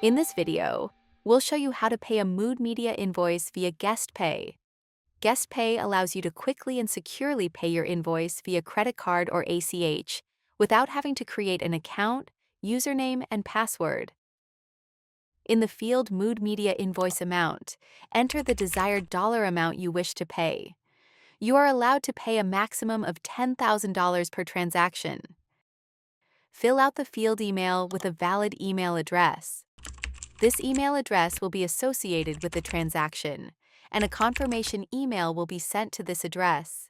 In this video, we'll show you how to pay a Mood Media invoice via Guest Pay. Guest Pay allows you to quickly and securely pay your invoice via credit card or ACH without having to create an account, username, and password. In the field Mood Media Invoice Amount, enter the desired dollar amount you wish to pay. You are allowed to pay a maximum of $10,000 per transaction. Fill out the field email with a valid email address. This email address will be associated with the transaction, and a confirmation email will be sent to this address.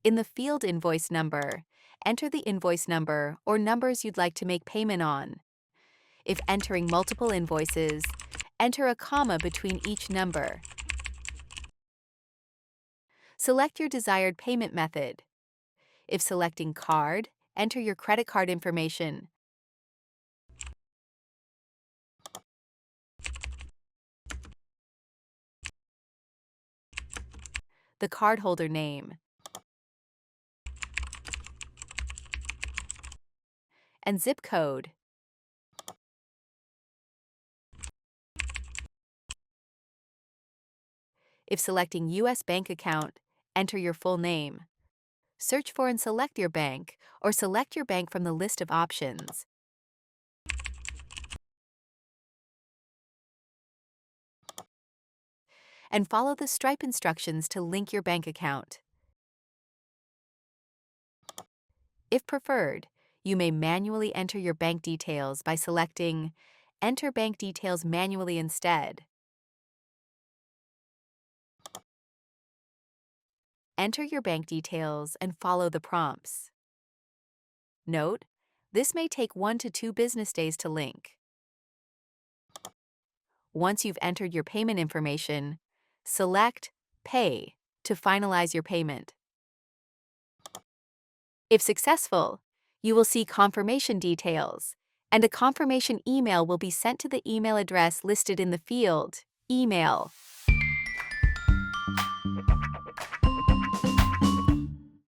In the field invoice number, enter the invoice number or numbers you'd like to make payment on. If entering multiple invoices, enter a comma between each number. Select your desired payment method. If selecting card, enter your credit card information. The cardholder name, and zip code. If selecting U.S. bank account, enter your full name. Search for and select your bank, or select your bank from the list of options. And follow the Stripe instructions to link your bank account. If preferred, you may manually enter your bank details by selecting Enter Bank Details manually instead. Enter your bank details and follow the prompts. Note, this may take 1 to 2 business days to link. Once you've entered your payment information, select Pay to finalize your payment. If successful, you will see confirmation details, and a confirmation email will be sent to the email address listed in the field Email.